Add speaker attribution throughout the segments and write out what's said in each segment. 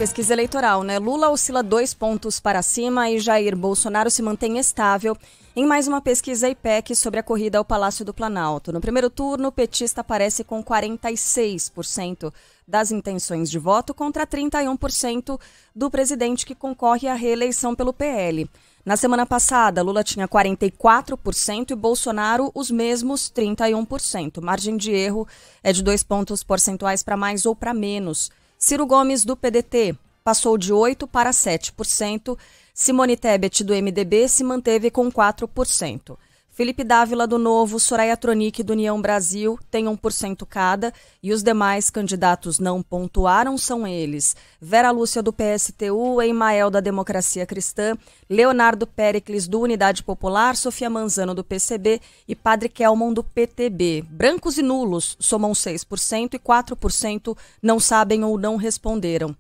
Speaker 1: Pesquisa eleitoral, né? Lula oscila 2 pontos para cima e Jair Bolsonaro se mantém estável em mais uma pesquisa IPEC sobre a corrida ao Palácio do Planalto. No primeiro turno, o petista aparece com 46% das intenções de voto contra 31% do presidente que concorre à reeleição pelo PL. Na semana passada, Lula tinha 44% e Bolsonaro os mesmos 31%. Margem de erro é de 2 pontos percentuais para mais ou para menos. Ciro Gomes, do PDT, passou de 8% para 7%. Simone Tebet, do MDB, se manteve com 4%. Felipe Dávila, do Novo, Soraya Tronic, do União Brasil, tem 1% cada. E os demais candidatos não pontuaram são eles: Vera Lúcia, do PSTU, Emael, da Democracia Cristã, Leonardo Péricles, do Unidade Popular, Sofia Manzano, do PCB e Padre Kelmon, do PTB. Brancos e nulos somam 6% e 4% não sabem ou não responderam.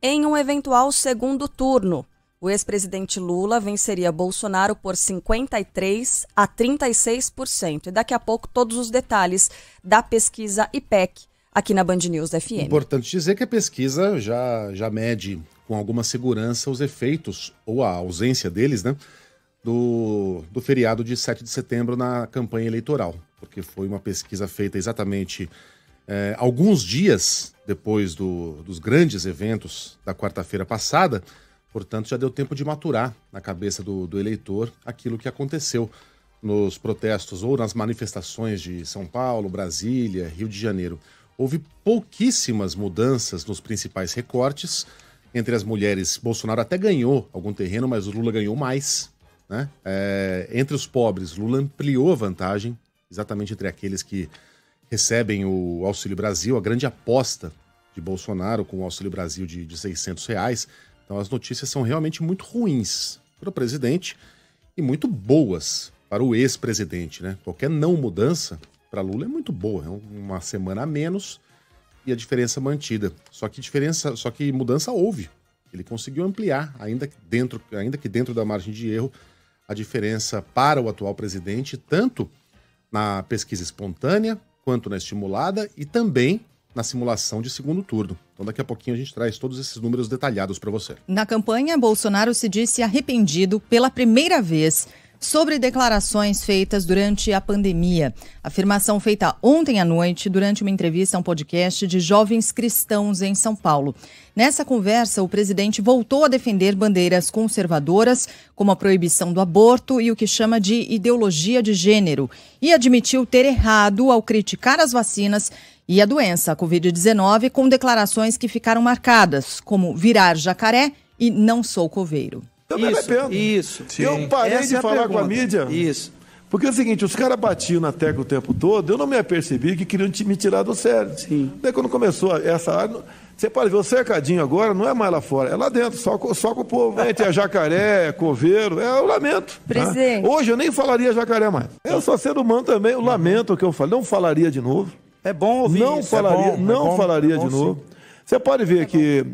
Speaker 1: Em um eventual segundo turno, o ex-presidente Lula venceria Bolsonaro por 53% a 36%. E daqui a pouco todos os detalhes da pesquisa IPEC aqui na Band News FM.
Speaker 2: Importante dizer que a pesquisa já mede com alguma segurança os efeitos, ou a ausência deles, né, do feriado de 7 de setembro na campanha eleitoral. Porque foi uma pesquisa feita exatamente alguns dias depois dos grandes eventos da quarta-feira passada. Portanto, já deu tempo de maturar na cabeça do eleitor aquilo que aconteceu nos protestos ou nas manifestações de São Paulo, Brasília, Rio de Janeiro. Houve pouquíssimas mudanças nos principais recortes. Entre as mulheres, Bolsonaro até ganhou algum terreno, mas o Lula ganhou mais, né? Entre os pobres, Lula ampliou a vantagem, exatamente entre aqueles que recebem o Auxílio Brasil, a grande aposta de Bolsonaro com o Auxílio Brasil de R$600. Então as notícias são realmente muito ruins para o presidente e muito boas para o ex-presidente, né? Qualquer não mudança para Lula é muito boa, é uma semana a menos e a diferença mantida. Só que mudança houve. Ele conseguiu ampliar, ainda que dentro da margem de erro, a diferença para o atual presidente, tanto na pesquisa espontânea quanto na estimulada e também na simulação de segundo turno. Então daqui a pouquinho a gente traz todos esses números detalhados para você.
Speaker 3: Na campanha, Bolsonaro se disse arrependido pela primeira vez sobre declarações feitas durante a pandemia. Afirmação feita ontem à noite durante uma entrevista a um podcast de jovens cristãos em São Paulo. Nessa conversa, o presidente voltou a defender bandeiras conservadoras, como a proibição do aborto e o que chama de ideologia de gênero, e admitiu ter errado ao criticar as vacinas e a doença, a Covid-19, com declarações que ficaram marcadas, como virar jacaré e não sou coveiro.
Speaker 4: Eu me arrependo.
Speaker 5: Isso.
Speaker 4: Eu parei de falar com a mídia.
Speaker 5: Isso.
Speaker 4: Porque é o seguinte, os caras batiam na tecla o tempo todo, eu não me apercebi que queriam me tirar do sério.
Speaker 5: Sim.
Speaker 4: Daí quando começou essa área, você pode ver, o cercadinho agora não é mais lá fora, é lá dentro, só com o povo. Tem jacaré, coveiro, eu lamento.
Speaker 3: Presidente.
Speaker 4: Tá? Hoje eu nem falaria jacaré mais. Eu sou ser humano também, eu lamento o que eu falei, não falaria de novo.
Speaker 5: É bom ouvir
Speaker 4: não
Speaker 5: isso.
Speaker 4: Falaria, não falaria de
Speaker 5: sim.
Speaker 4: novo. Você pode ver que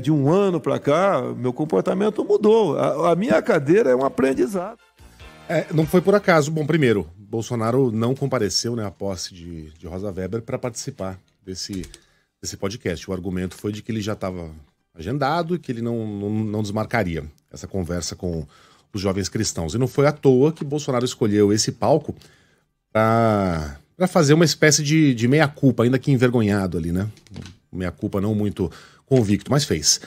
Speaker 4: de um ano para cá, meu comportamento mudou. A minha cadeira é um aprendizado.
Speaker 2: Não foi por acaso. Bom, primeiro, Bolsonaro não compareceu, né, à posse de Rosa Weber para participar desse podcast. O argumento foi de que ele já estava agendado e que ele não desmarcaria essa conversa com os jovens cristãos. E não foi à toa que Bolsonaro escolheu esse palco para fazer uma espécie de meia-culpa, ainda que envergonhado ali, né? Meia-culpa não muito convicto, mas fez.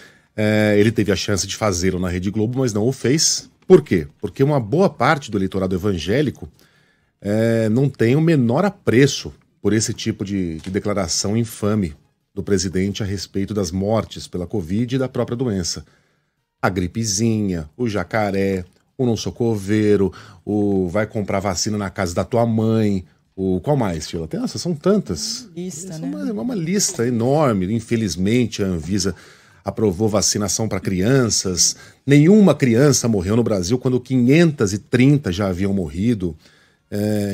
Speaker 2: Ele teve a chance de fazê-lo na Rede Globo, mas não o fez. Por quê? Porque uma boa parte do eleitorado evangélico não tem o menor apreço por esse tipo de declaração infame do presidente a respeito das mortes pela Covid e da própria doença. A gripezinha, o jacaré, o não sou coveiro, o vai comprar vacina na casa da tua mãe, qual mais, Fila? São tantas. Uma lista enorme. Infelizmente, a Anvisa aprovou vacinação para crianças. Nenhuma criança morreu no Brasil quando 530 já haviam morrido.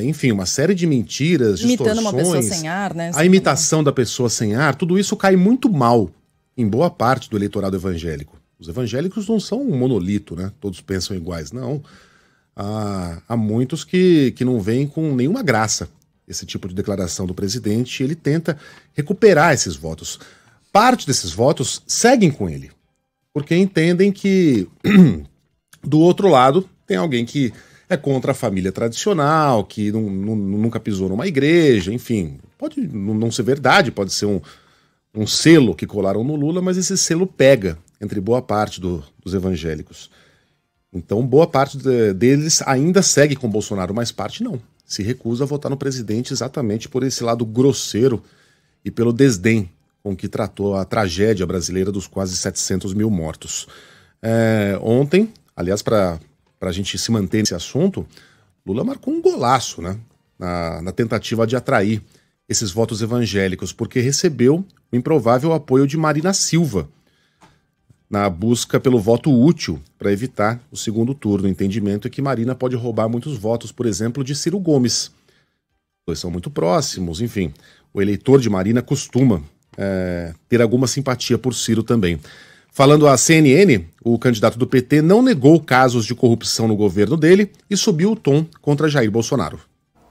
Speaker 2: Enfim, uma série de mentiras,
Speaker 3: imitando
Speaker 2: distorções.
Speaker 3: Uma pessoa sem ar, né?
Speaker 2: A imitação da pessoa sem ar, tudo isso cai muito mal em boa parte do eleitorado evangélico. Os evangélicos não são um monolito, né? Todos pensam iguais, não. Há muitos que não veem com nenhuma graça esse tipo de declaração do presidente e ele tenta recuperar esses votos. parte desses votos seguem com ele, porque entendem que do outro lado tem alguém que é contra a família tradicional, que nunca pisou numa igreja, enfim. Pode não ser verdade, pode ser um selo que colaram no Lula, mas esse selo pega entre boa parte dos evangélicos. Então, boa parte deles ainda segue com Bolsonaro, mas parte não. Se recusa a votar no presidente exatamente por esse lado grosseiro e pelo desdém com que tratou a tragédia brasileira dos quase 700 mil mortos. Ontem, aliás, para a gente se manter nesse assunto, Lula marcou um golaço, né, na tentativa de atrair esses votos evangélicos, porque recebeu o improvável apoio de Marina Silva na busca pelo voto útil para evitar o segundo turno. O entendimento é que Marina pode roubar muitos votos, por exemplo, de Ciro Gomes. Os dois são muito próximos, enfim. O eleitor de Marina costuma ter alguma simpatia por Ciro também. Falando à CNN, o candidato do PT não negou casos de corrupção no governo dele e subiu o tom contra Jair Bolsonaro.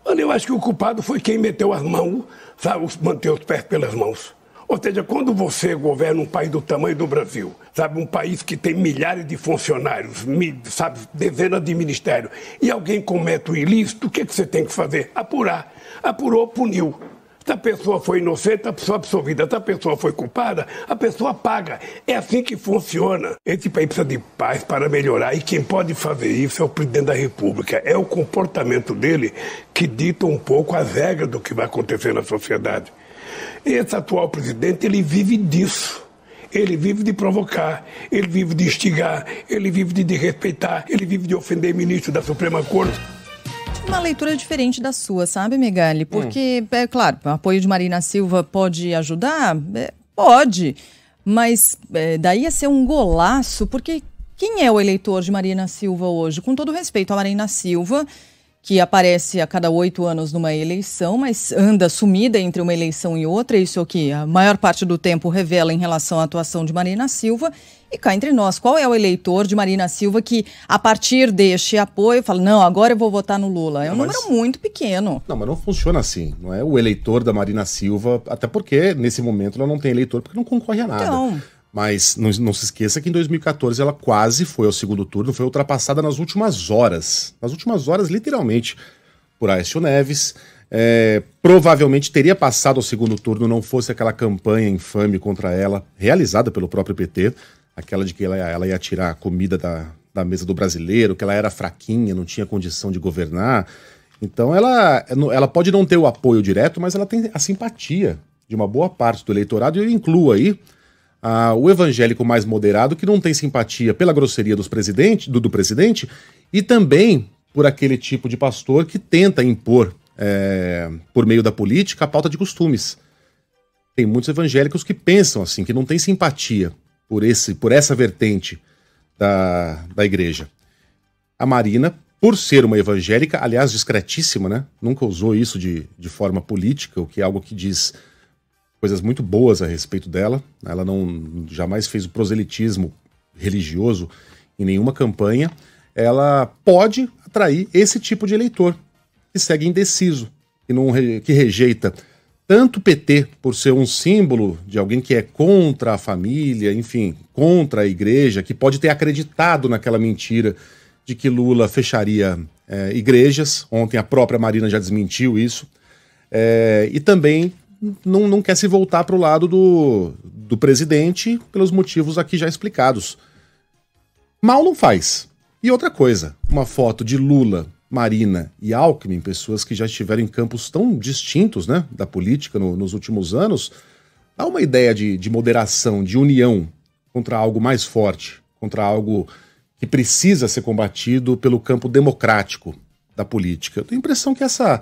Speaker 5: Mano, eu acho que o culpado foi quem meteu as mãos, sabe, manteve os pés pelas mãos. Ou seja, quando você governa um país do tamanho do Brasil, sabe, um país que tem milhares de funcionários, sabe, dezenas de ministérios, e alguém comete um ilícito, o que você tem que fazer? Apurar. Apurou, puniu. Se a pessoa foi inocente, a pessoa absolvida. Se a pessoa foi culpada, a pessoa paga. É assim que funciona. Esse país precisa de paz para melhorar, e quem pode fazer isso é o presidente da República. É o comportamento dele que dita um pouco as regras do que vai acontecer na sociedade. Esse atual presidente, ele vive disso. Ele vive de provocar, ele vive de instigar, ele vive de desrespeitar, ele vive de ofender ministro da Suprema Corte.
Speaker 3: Uma leitura diferente da sua, sabe, Megali? Porque, é claro, o apoio de Marina Silva pode ajudar? Pode, mas daí ia ser um golaço, porque quem é o eleitor de Marina Silva hoje? Com todo respeito a Marina Silva, que aparece a cada 8 anos numa eleição, mas anda sumida entre uma eleição e outra, isso é o que a maior parte do tempo revela em relação à atuação de Marina Silva. E cá entre nós, qual é o eleitor de Marina Silva que, a partir deste apoio, fala, não, agora eu vou votar no Lula? É um número muito pequeno.
Speaker 2: Não, mas não funciona assim. Não é o eleitor da Marina Silva, até porque, nesse momento, ela não tem eleitor, porque não concorre a nada.
Speaker 3: Então...
Speaker 2: Mas não se esqueça que em 2014 ela quase foi ao segundo turno, foi ultrapassada nas últimas horas. Nas últimas horas, literalmente, por Aécio Neves. Provavelmente teria passado ao segundo turno, não fosse aquela campanha infame contra ela, realizada pelo próprio PT, aquela de que ela ia tirar a comida da mesa do brasileiro, que ela era fraquinha, não tinha condição de governar. Então ela pode não ter o apoio direto, mas ela tem a simpatia de uma boa parte do eleitorado, e eu incluo aí o evangélico mais moderado, que não tem simpatia pela grosseria do presidente e também por aquele tipo de pastor que tenta impor, por meio da política, a pauta de costumes. Tem muitos evangélicos que pensam assim, que não tem simpatia por essa vertente da igreja. A Marina, por ser uma evangélica, aliás, discretíssima, né? Nunca usou isso de forma política, o que é algo que diz coisas muito boas a respeito dela. Ela jamais fez o proselitismo religioso em nenhuma campanha. Ela pode atrair esse tipo de eleitor que segue indeciso, que rejeita tanto o PT por ser um símbolo de alguém que é contra a família, enfim, contra a igreja, que pode ter acreditado naquela mentira de que Lula fecharia igrejas. Ontem a própria Marina já desmentiu isso. E também não quer se voltar para o lado do presidente pelos motivos aqui já explicados. Mal não faz. E outra coisa, uma foto de Lula, Marina e Alckmin, pessoas que já estiveram em campos tão distintos, né, da política nos últimos anos, dá uma ideia de moderação, de união contra algo mais forte, contra algo que precisa ser combatido pelo campo democrático da política. Eu tenho a impressão que essa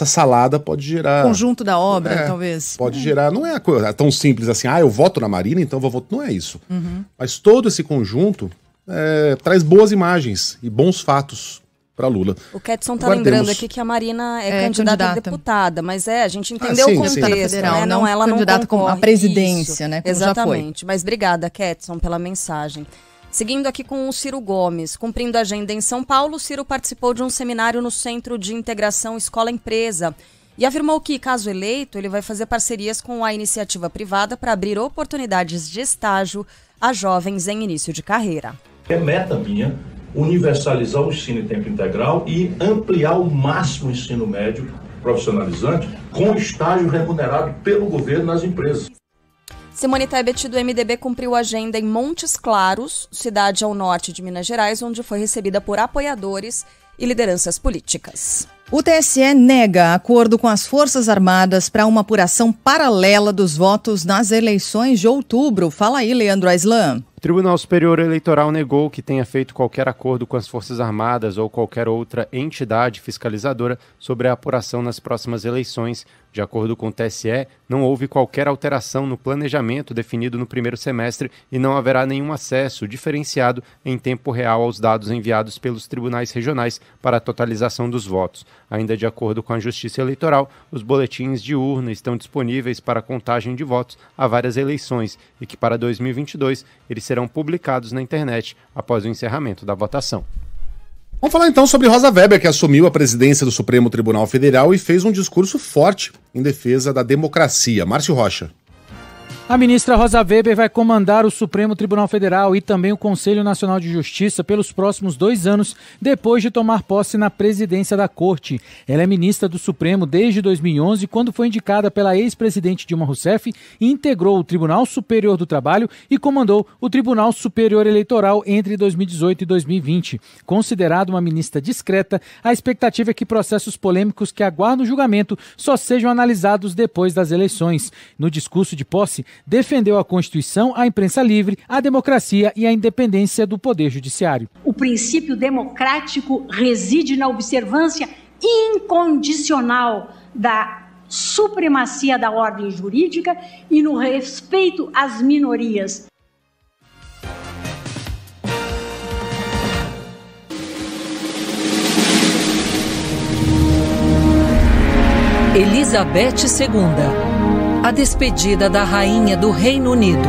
Speaker 2: salada pode gerar...
Speaker 3: Conjunto da obra, talvez.
Speaker 2: Pode gerar... Não é tão simples assim, eu voto na Marina, então vou votar... Não é isso. Uhum. Mas todo esse conjunto traz boas imagens e bons fatos para Lula.
Speaker 1: O Ketson está lembrando aqui que a Marina é candidata a deputada, mas a gente entendeu o contexto.
Speaker 3: Federal,
Speaker 1: né? Ela
Speaker 3: candidata
Speaker 1: não
Speaker 3: à presidência,
Speaker 1: isso,
Speaker 3: né?
Speaker 1: Exatamente. Mas obrigada, Ketson, pela mensagem. Seguindo aqui com o Ciro Gomes, cumprindo a agenda em São Paulo, Ciro participou de um seminário no Centro de Integração Escola Empresa e afirmou que, caso eleito, ele vai fazer parcerias com a iniciativa privada para abrir oportunidades de estágio a jovens em início de carreira.
Speaker 6: É meta minha universalizar o ensino em tempo integral e ampliar ao máximo o ensino médio profissionalizante com estágio remunerado pelo governo nas empresas.
Speaker 1: Simone Tebet, do MDB, cumpriu agenda em Montes Claros, cidade ao norte de Minas Gerais, onde foi recebida por apoiadores e lideranças políticas.
Speaker 3: O TSE nega acordo com as Forças Armadas para uma apuração paralela dos votos nas eleições de outubro. Fala aí, Leandro Aislan.
Speaker 7: O Tribunal Superior Eleitoral negou que tenha feito qualquer acordo com as Forças Armadas ou qualquer outra entidade fiscalizadora sobre a apuração nas próximas eleições. De acordo com o TSE, não houve qualquer alteração no planejamento definido no primeiro semestre e não haverá nenhum acesso diferenciado em tempo real aos dados enviados pelos tribunais regionais para a totalização dos votos. Ainda de acordo com a Justiça Eleitoral, os boletins de urna estão disponíveis para a contagem de votos a várias eleições e que para 2022 eles serão publicados na internet após o encerramento da votação.
Speaker 2: Vamos falar então sobre Rosa Weber, que assumiu a presidência do Supremo Tribunal Federal e fez um discurso forte em defesa da democracia. Márcio Rocha.
Speaker 8: A ministra Rosa Weber vai comandar o Supremo Tribunal Federal e também o Conselho Nacional de Justiça pelos próximos 2 anos, depois de tomar posse na presidência da Corte. Ela é ministra do Supremo desde 2011, quando foi indicada pela ex-presidente Dilma Rousseff, integrou o Tribunal Superior do Trabalho e comandou o Tribunal Superior Eleitoral entre 2018 e 2020. Considerada uma ministra discreta, a expectativa é que processos polêmicos que aguardam julgamento só sejam analisados depois das eleições. No discurso de posse, defendeu a Constituição, a imprensa livre, a democracia e a independência do Poder Judiciário.
Speaker 9: O princípio democrático reside na observância incondicional da supremacia da ordem jurídica e no respeito às minorias.
Speaker 10: Elizabeth II. A despedida da Rainha do Reino Unido.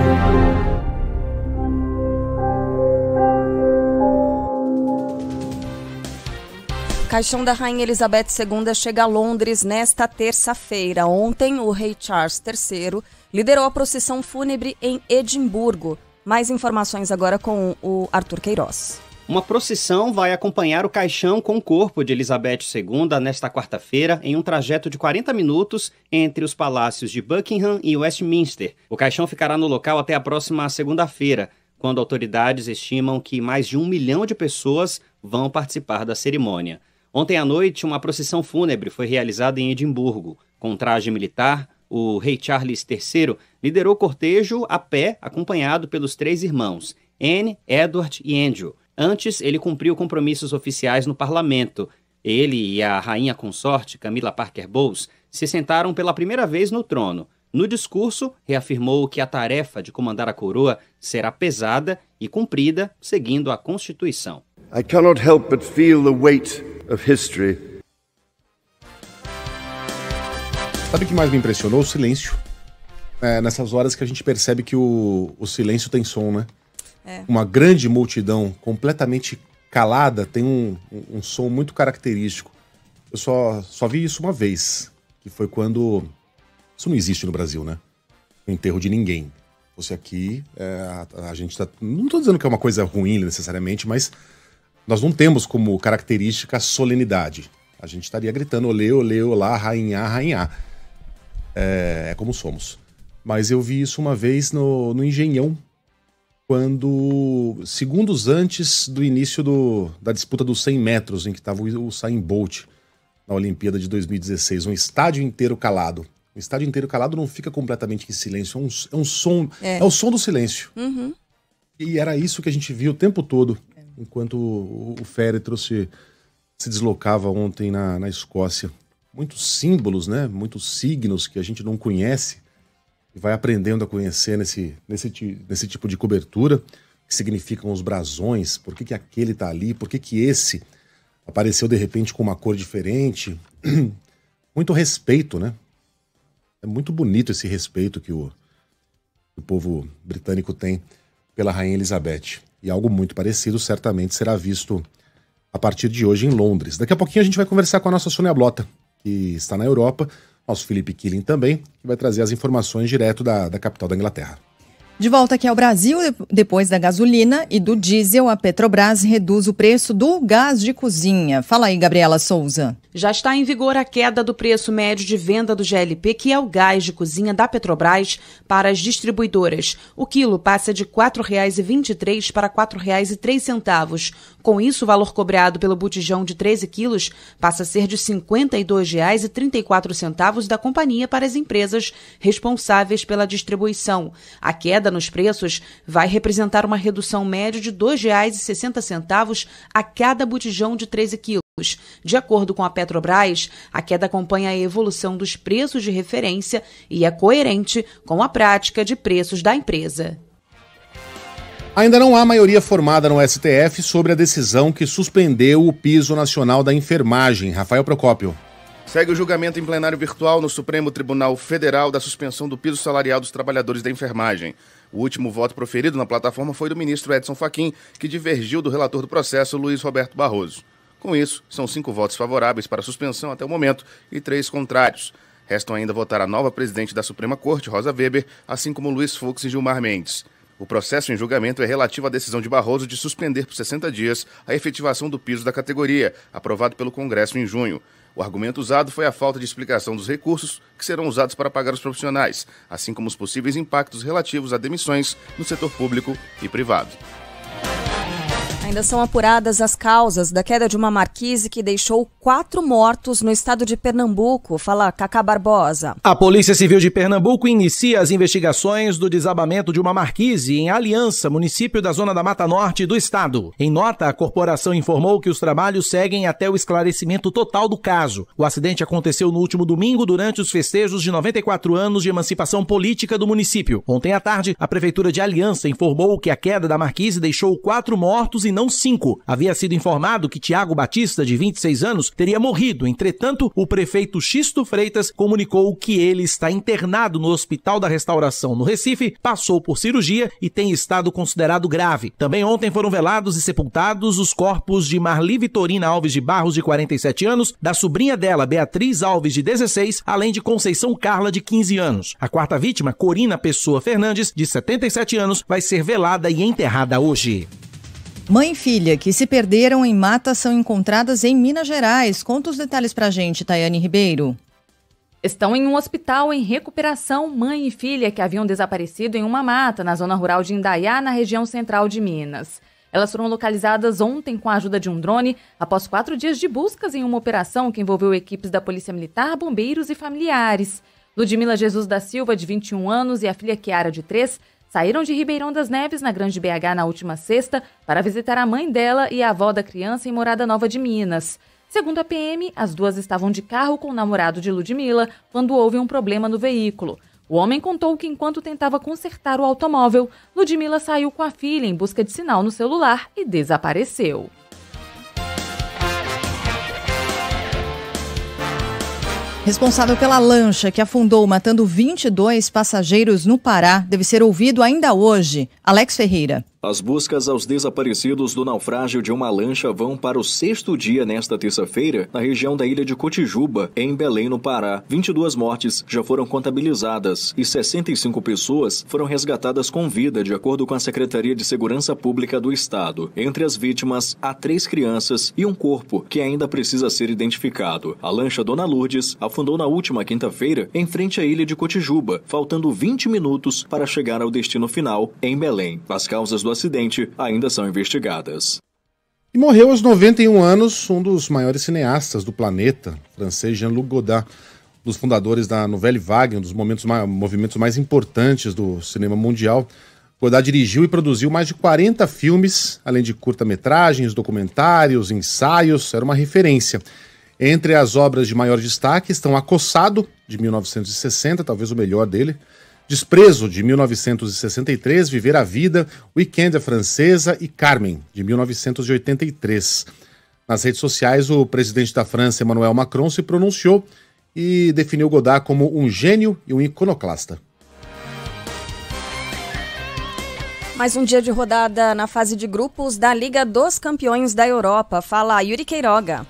Speaker 1: O caixão da Rainha Elizabeth II chega a Londres nesta terça-feira. Ontem, o rei Charles III liderou a procissão fúnebre em Edimburgo. Mais informações agora com o Arthur Queiroz.
Speaker 11: Uma procissão vai acompanhar o caixão com o corpo de Elizabeth II nesta quarta-feira em um trajeto de 40 minutos entre os palácios de Buckingham e Westminster. O caixão ficará no local até a próxima segunda-feira, quando autoridades estimam que mais de 1 milhão de pessoas vão participar da cerimônia. Ontem à noite, uma procissão fúnebre foi realizada em Edimburgo. Com traje militar, o rei Charles III liderou o cortejo a pé, acompanhado pelos 3 irmãos, Anne, Edward e Andrew. Antes, ele cumpriu compromissos oficiais no parlamento. Ele e a rainha consorte, Camilla Parker Bowles, se sentaram pela primeira vez no trono. No discurso, reafirmou que a tarefa de comandar a coroa será pesada e cumprida seguindo a Constituição.
Speaker 12: I cannot help but feel the weight of history.
Speaker 2: Sabe o que mais me impressionou? O silêncio. Nessas horas que a gente percebe que o silêncio tem som, né? Uma grande multidão completamente calada tem um som muito característico. Eu só vi isso uma vez, que foi quando... Isso não existe no Brasil, né? O enterro de ninguém. Fosse aqui, a gente tá... Não estou dizendo que é uma coisa ruim necessariamente, mas nós não temos como característica a solenidade. A gente estaria gritando olê, olê, olá, rainha, rainha. É como somos. Mas eu vi isso uma vez no Engenhão, quando, segundos antes do início da disputa dos 100 metros, em que estava o Usain Bolt na Olimpíada de 2016, um estádio inteiro calado. O estádio inteiro calado não fica completamente em silêncio, é um som, é o som do silêncio.
Speaker 1: Uhum.
Speaker 2: E era isso que a gente viu o tempo todo, enquanto o féretro se deslocava ontem na Escócia. Muitos símbolos, né? Muitos signos que a gente não conhece, e vai aprendendo a conhecer nesse tipo de cobertura, o que significam os brasões, por que aquele tá ali, por que esse apareceu de repente com uma cor diferente. Muito respeito, né? É muito bonito esse respeito que o povo britânico tem pela Rainha Elizabeth. E algo muito parecido certamente será visto a partir de hoje em Londres. Daqui a pouquinho a gente vai conversar com a nossa Sônia Blota, que está na Europa. Nosso Felipe Killing também, que vai trazer as informações direto da capital da Inglaterra.
Speaker 3: De volta aqui ao Brasil, depois da gasolina e do diesel, a Petrobras reduz o preço do gás de cozinha. Fala aí, Gabriela Souza.
Speaker 13: Já está em vigor a queda do preço médio de venda do GLP, que é o gás de cozinha da Petrobras, para as distribuidoras. O quilo passa de R$ 4,23 para R$ 4,03. Com isso, o valor cobrado pelo botijão de 13 quilos passa a ser de R$ 52,34 da companhia para as empresas responsáveis pela distribuição. A queda nos preços vai representar uma redução média de R$ 2,60 a cada botijão de 13 quilos. De acordo com a Petrobras, a queda acompanha a evolução dos preços de referência e é coerente com a prática de preços da empresa.
Speaker 2: Ainda não há maioria formada no STF sobre a decisão que suspendeu o piso nacional da enfermagem. Rafael Procópio.
Speaker 14: Segue o julgamento em plenário virtual no Supremo Tribunal Federal da suspensão do piso salarial dos trabalhadores da enfermagem. O último voto proferido na plataforma foi do ministro Edson Fachin, que divergiu do relator do processo, Luiz Roberto Barroso. Com isso, são 5 votos favoráveis para a suspensão até o momento e 3 contrários. Restam ainda votar a nova presidente da Suprema Corte, Rosa Weber, assim como Luiz Fux e Gilmar Mendes. O processo em julgamento é relativo à decisão de Barroso de suspender por 60 dias a efetivação do piso da categoria, aprovado pelo Congresso em junho. O argumento usado foi a falta de explicação dos recursos que serão usados para pagar os profissionais, assim como os possíveis impactos relativos a demissões no setor público e privado.
Speaker 1: Ainda são apuradas as causas da queda de uma marquise que deixou 4 mortos no estado de Pernambuco. Fala, Cacá Barbosa.
Speaker 15: A Polícia Civil de Pernambuco inicia as investigações do desabamento de uma marquise em Aliança, município da Zona da Mata Norte do estado. Em nota, a corporação informou que os trabalhos seguem até o esclarecimento total do caso. O acidente aconteceu no último domingo durante os festejos de 94 anos de emancipação política do município. Ontem à tarde, a Prefeitura de Aliança informou que a queda da marquise deixou 4 mortos e não 5. Havia sido informado que Tiago Batista, de 26 anos, teria morrido. Entretanto, o prefeito Xisto Freitas comunicou que ele está internado no Hospital da Restauração no Recife, passou por cirurgia e tem estado considerado grave. Também ontem foram velados e sepultados os corpos de Marli Vitorina Alves de Barros, de 47 anos, da sobrinha dela, Beatriz Alves, de 16, além de Conceição Carla, de 15 anos. A quarta vítima, Corina Pessoa Fernandes, de 77 anos, vai ser velada e enterrada hoje.
Speaker 3: Mãe e filha que se perderam em mata são encontradas em Minas Gerais. Conta os detalhes pra gente, Tayane Ribeiro.
Speaker 16: Estão em um hospital em recuperação mãe e filha que haviam desaparecido em uma mata na zona rural de Indaiá, na região central de Minas. Elas foram localizadas ontem com a ajuda de um drone após 4 dias de buscas em uma operação que envolveu equipes da Polícia Militar, bombeiros e familiares. Ludmila Jesus da Silva, de 21 anos, e a filha Kiara, de 3, saíram de Ribeirão das Neves, na Grande BH, na última sexta, para visitar a mãe dela e a avó da criança em Morada Nova de Minas. Segundo a PM, as duas estavam de carro com o namorado de Ludmila quando houve um problema no veículo. O homem contou que enquanto tentava consertar o automóvel, Ludmila saiu com a filha em busca de sinal no celular e desapareceu.
Speaker 3: Responsável pela lancha que afundou matando 22 passageiros no Pará deve ser ouvido ainda hoje. Alex Ferreira.
Speaker 17: As buscas aos desaparecidos do naufrágio de uma lancha vão para o 6º dia nesta terça-feira, na região da ilha de Cotijuba, em Belém, no Pará. 22 mortes já foram contabilizadas e 65 pessoas foram resgatadas com vida, de acordo com a Secretaria de Segurança Pública do Estado. Entre as vítimas, há 3 crianças e um corpo que ainda precisa ser identificado. A lancha Dona Lourdes afundou na última quinta-feira em frente à ilha de Cotijuba, faltando 20 minutos para chegar ao destino final, em Belém. As causas do acidente ainda são investigadas.
Speaker 2: E morreu aos 91 anos um dos maiores cineastas do planeta, francês Jean-Luc Godard, um dos fundadores da Nouvelle Vague, um dos movimentos mais importantes do cinema mundial. Godard dirigiu e produziu mais de 40 filmes, além de curta-metragens, documentários, ensaios, era uma referência. Entre as obras de maior destaque estão Acossado, de 1960, talvez o melhor dele, Desprezo, de 1963, Viver a Vida, Weekend a Francesa e Carmen, de 1983. Nas redes sociais, o presidente da França, Emmanuel Macron, se pronunciou e definiu Godard como um gênio e um iconoclasta.
Speaker 1: Mais um dia de rodada na fase de grupos da Liga dos Campeões da Europa. Fala Yuri Queiroga.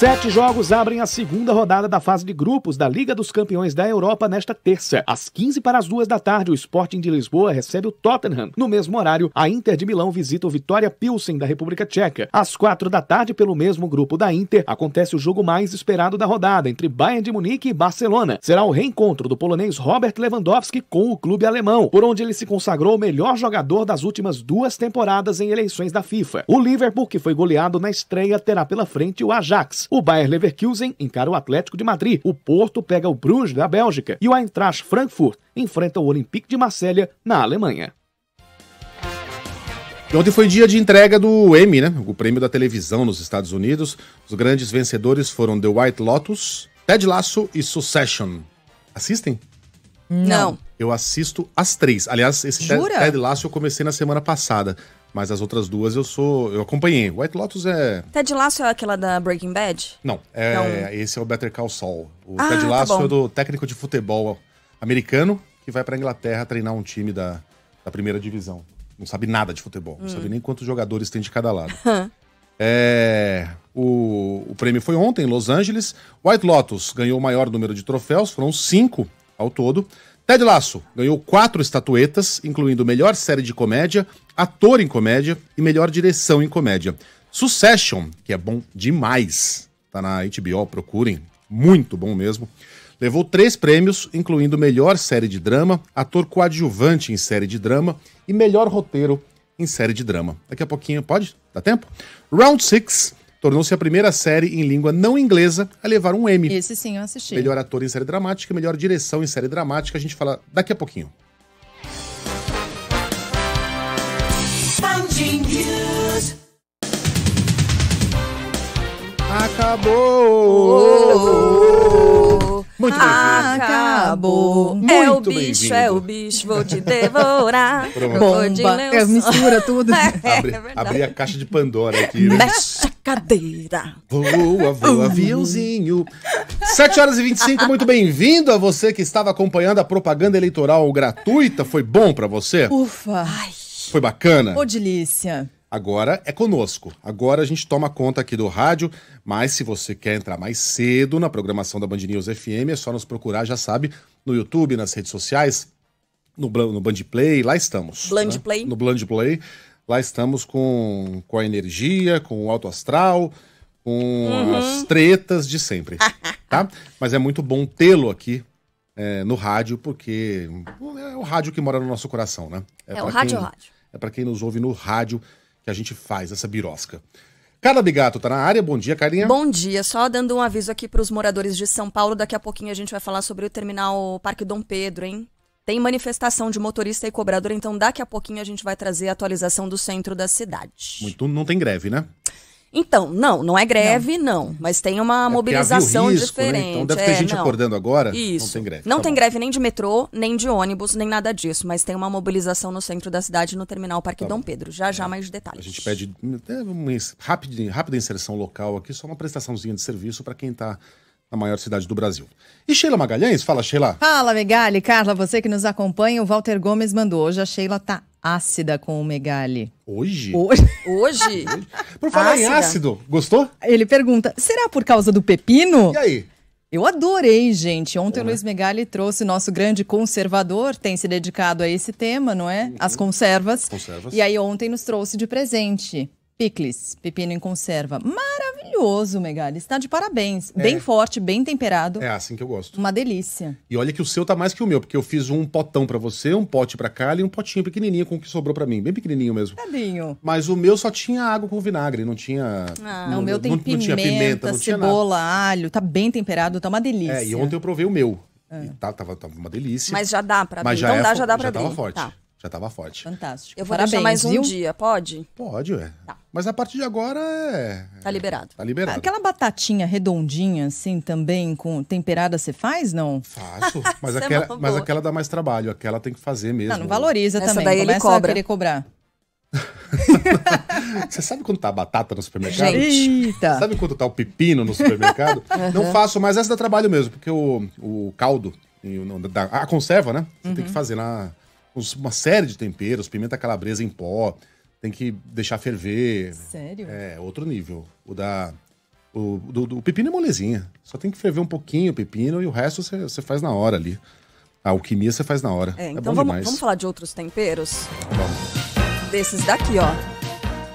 Speaker 18: 7 jogos abrem a segunda rodada da fase de grupos da Liga dos Campeões da Europa nesta terça. Às 15:15 o Sporting de Lisboa recebe o Tottenham. No mesmo horário, a Inter de Milão visita o Vitória Pilsen da República Tcheca. Às 16:00, pelo mesmo grupo da Inter, acontece o jogo mais esperado da rodada entre Bayern de Munique e Barcelona. Será o reencontro do polonês Robert Lewandowski com o clube alemão, por onde ele se consagrou o melhor jogador das últimas 2 temporadas em eleições da FIFA. O Liverpool, que foi goleado na estreia, terá pela frente o Ajax. O Bayer Leverkusen encara o Atlético de Madrid. O Porto pega o Bruges da Bélgica. E o Eintracht Frankfurt enfrenta o Olympique de Marselha na Alemanha.
Speaker 2: E ontem foi dia de entrega do Emmy, né? O prêmio da televisão nos Estados Unidos. Os grandes vencedores foram The White Lotus, Ted Lasso e Succession. Assistem?
Speaker 3: Não.
Speaker 2: Eu assisto as 3. Aliás, esse Ted Lasso eu comecei na semana passada. Mas as outras 2 eu acompanhei. White Lotus é...
Speaker 1: Ted Lasso é aquela da Breaking Bad?
Speaker 2: Não, esse é o Better Call Saul. O Ted Lasso é do técnico de futebol americano que vai pra Inglaterra treinar um time da primeira divisão. Não sabe nada de futebol, não sabe nem quantos jogadores tem de cada lado. O prêmio foi ontem em Los Angeles. White Lotus ganhou o maior número de troféus, foram 5 ao todo. Ted Lasso ganhou 4 estatuetas, incluindo melhor série de comédia, ator em comédia e melhor direção em comédia. Succession, que é bom demais, tá na HBO, procurem, muito bom mesmo. Levou 3 prêmios, incluindo melhor série de drama, ator coadjuvante em série de drama e melhor roteiro em série de drama. Daqui a pouquinho, pode? Dá tempo? Round 6 tornou-se a primeira série em língua não inglesa a levar um Emmy.
Speaker 3: Esse sim eu assisti.
Speaker 2: Melhor ator em série dramática, melhor direção em série dramática. A gente fala daqui a pouquinho. Acabou! Muito bem.
Speaker 1: Acabou.
Speaker 2: Muito
Speaker 1: é o bicho, vou te devorar.
Speaker 3: Bomba. Mistura tudo.
Speaker 2: Abri a caixa de Pandora aqui, né?
Speaker 1: Mexe a cadeira.
Speaker 2: Voa, aviãozinho. 7h25, muito bem-vindo a você que estava acompanhando a propaganda eleitoral gratuita. Foi bom pra você?
Speaker 3: Ufa.
Speaker 2: Foi bacana?
Speaker 3: Ô, delícia.
Speaker 2: Agora é conosco. Agora a gente toma conta aqui do rádio, mas se você quer entrar mais cedo na programação da Band News FM, é só nos procurar, já sabe, no YouTube, nas redes sociais, no Band Play, lá estamos.
Speaker 1: Band Play.
Speaker 2: No Band Play. Lá estamos com a energia, com o alto astral, com as tretas de sempre, tá? Mas é muito bom tê-lo aqui no rádio, porque é o rádio que mora no nosso coração, né?
Speaker 1: É o rádio.
Speaker 2: É pra quem nos ouve no rádio que a gente faz essa birosca. Carla Bigato tá na área. Bom dia, Carlinha.
Speaker 1: Bom dia. Só dando um aviso aqui para os moradores de São Paulo. Daqui a pouquinho a gente vai falar sobre o terminal Parque Dom Pedro, hein? Tem manifestação de motorista e cobrador, então daqui a pouquinho a gente vai trazer a atualização do centro da cidade.
Speaker 2: Não tem greve, né?
Speaker 1: Então, não é greve, não. Mas tem uma mobilização
Speaker 2: risco,
Speaker 1: diferente.
Speaker 2: Né? Então deve ter gente acordando agora.
Speaker 1: Isso.
Speaker 2: Não tem greve.
Speaker 1: Não tem greve nem de metrô, nem de ônibus, nem nada disso. Mas tem uma mobilização no centro da cidade, no terminal Parque Dom Pedro. Já mais detalhes.
Speaker 2: A gente pede uma rápida inserção local aqui, só uma prestaçãozinha de serviço para quem está na maior cidade do Brasil. E Sheila Magalhães? Fala, Sheila.
Speaker 3: Fala, Megali. Carla, você que nos acompanha, o Walter Gomes mandou. Hoje a Sheila tá ácida com o Megali.
Speaker 2: Hoje?
Speaker 1: Hoje?
Speaker 2: Por falar em ácido, gostou?
Speaker 3: Ele pergunta, será por causa do pepino?
Speaker 2: E aí?
Speaker 3: Eu adorei, gente. Ontem o Luiz Megali trouxe nosso grande conservador, tem se dedicado a esse tema, não é? As conservas. E aí ontem nos trouxe de presente picles, pepino em conserva. Maravilhoso, Megali. Está de parabéns. Bem forte, bem temperado.
Speaker 2: É assim que eu gosto.
Speaker 3: Uma delícia.
Speaker 2: E olha que o seu tá mais que o meu, porque eu fiz um potão pra você, um pote pra Carla e um potinho pequenininho com o que sobrou pra mim. Bem pequenininho mesmo.
Speaker 3: Tadinho.
Speaker 2: Mas o meu só tinha água com vinagre, não tinha...
Speaker 3: O meu tem pimenta, cebola, alho. Tá bem temperado, tá uma delícia.
Speaker 2: E ontem eu provei o meu. E tava uma delícia.
Speaker 1: Mas já dá pra abrir.
Speaker 2: Já
Speaker 1: dá pra
Speaker 2: já
Speaker 1: abrir.
Speaker 2: Tava forte.
Speaker 1: Tá.
Speaker 2: Já tava forte.
Speaker 3: Fantástico.
Speaker 1: Eu vou deixar mais um dia, pode?
Speaker 2: Pode, ué.
Speaker 1: Tá.
Speaker 2: Mas a partir de agora
Speaker 1: Tá liberado.
Speaker 2: Tá liberado.
Speaker 3: Aquela batatinha redondinha, assim, também, com temperada, você faz, não?
Speaker 2: Faço. Mas aquela dá mais trabalho. Aquela tem que fazer mesmo.
Speaker 3: Não valoriza
Speaker 1: Essa
Speaker 3: também.
Speaker 1: Daí
Speaker 3: Começa
Speaker 1: ele cobra.
Speaker 3: a querer cobrar.
Speaker 2: Você sabe quando tá a batata no supermercado?
Speaker 3: Eita.
Speaker 2: Sabe quando tá o pepino no supermercado? Não faço, mas essa dá trabalho mesmo, porque o caldo, a conserva, né? Você tem que fazer uma série de temperos, pimenta calabresa em pó, tem que deixar ferver.
Speaker 3: Sério?
Speaker 2: É, outro nível. O da O pepino é molezinha. Só tem que ferver um pouquinho o pepino e o resto você faz na hora ali. A alquimia você faz na hora.
Speaker 1: Então
Speaker 2: bom
Speaker 1: vamos falar de outros temperos?
Speaker 2: Vamos.
Speaker 1: Desses daqui, ó.